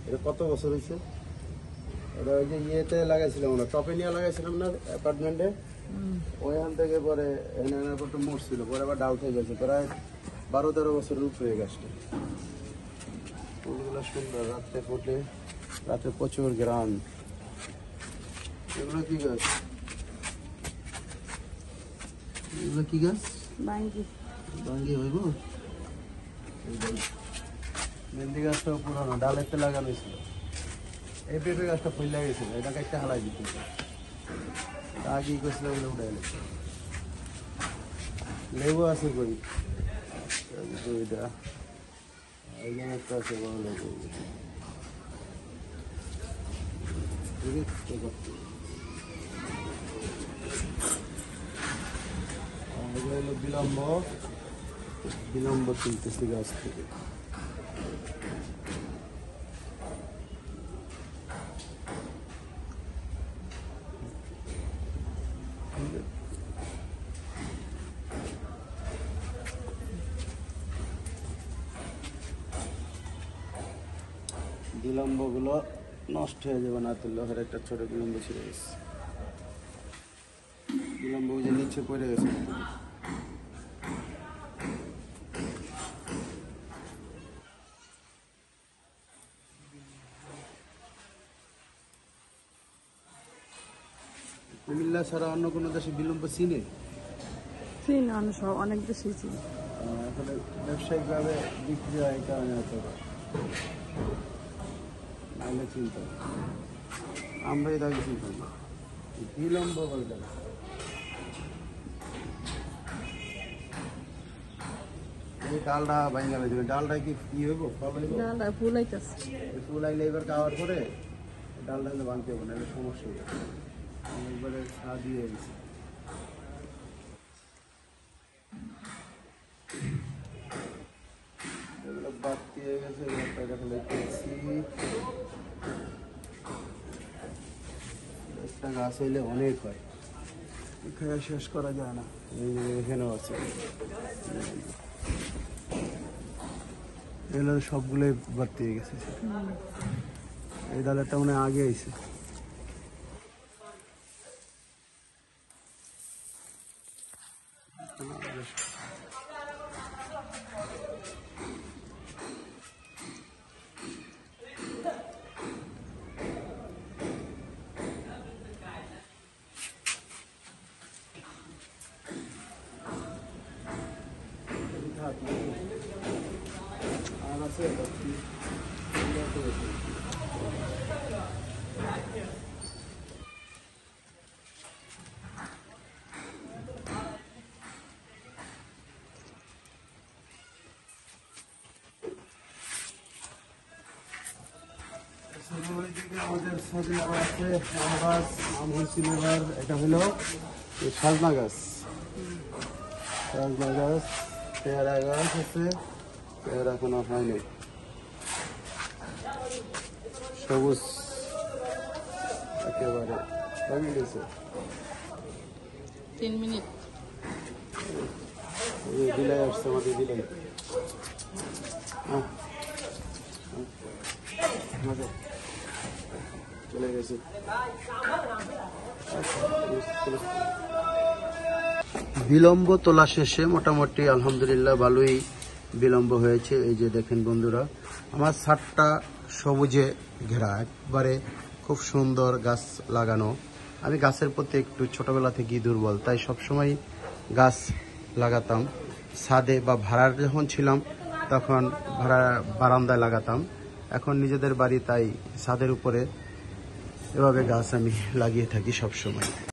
এটা কত বছর হয়েছে? এটা ওই যে ইয়েতে লাগাইছিলাম না, টপে নিয়ে লাগাইছিলাম না অ্যাপার্টমেন্টে, ওইখান থেকে পরে এনে পর তো মরছিল, পরে আবার ডাউট হয়ে গেছে, প্রায় 12-13 বছরের উপরে গাছটা। ফুলগুলো সুন্দর, রাত্রে ফুটে, রাতে প্রচুর গ্রাম। এগুলো কি গাছ? এগুলো কি গাছ? বাঙ্গি। বাঙ্গি হইব? মেহেন্দি গাছটাও পুরানো, ডালেতে লাগানো ছিল। এই পেঁপে গাছটা ফুল লাগিয়েছিল, এটাকে একটা হালাই দিতে আগে কি করছিল, ওগুলো উঠে গেল। লেবু আছে কই? দুইটা, এইখানে একটা আছে বড় লেবু। হলো বিলম্ব তুলতেছি গাছ থেকে। বিলম্ব গুলো নষ্ট হয়ে যাবে না তুললে, ওখানে একটা ছোট বিলম্ব ছিঁড়ে গেছে। বিলম্ব যে নিচে পড়ে গেছে। কুমিল্লা ছাড়া অন্য কোনো দেশে বিলম্ব চিনে? অনেক বেশি চিনি। আসলে ব্যবসায়িকভাবে বিক্রি হয়, এই কারণে হতে পারে, নাহলে চিন্তা। আমরাই তাকে চিন্তা না, বিলম্ব বলতে না। এই ডালটা ভাঙা লাগবে, ডালটা কি হইব? ফুল আইলে এবার খাওয়ার পরে ডালটা ভাঙতে হবে না, এটা সমস্যা হবে। একবারে ছা দিয়ে গেছে। এগুলো বাড়তি হয়ে গেছে, একটা গাছ হইলে অনেক হয়, এখানে শেষ করা যায় না। এখানেও আছে, এগুলো সবগুলোই বাড়তি হয়ে গেছে। এই ডালেরটা মনে হয় আগে আইছে। আর আছে আমাদের সাথে আবার আছে আম গাছ, আম হয়েছিল এবার। এটা হলো সাজনা গাছ, সাজনা গাছ। পেয়ারা গাছ আছে, পেয়ারা এখনো হয়নি, সবুজ একেবারে ভেঙে গেছে। 3 মিনিট বিলাই আসছে, আমাদের বিলাই। চলে গেছে। বিলম্ব তোলা শেষে মোটামুটি আলহামদুলিল্লাহ ভালোই বিলম্ব হয়েছে। এই যে দেখেন বন্ধুরা, আমার ছাদটা সবুজে ঘেরা, একবারে খুব সুন্দর গাছ লাগানো। আমি গাছের প্রতি একটু ছোটবেলা থেকেই দুর্বল, তাই সবসময় গাছ লাগাতাম ছাদে, বা ভাড়ার যখন ছিলাম তখন বারান্দায় লাগাতাম। এখন নিজেদের বাড়ি, তাই ছাদের উপরে এভাবে গাছ আমি লাগিয়ে থাকি সবসময়।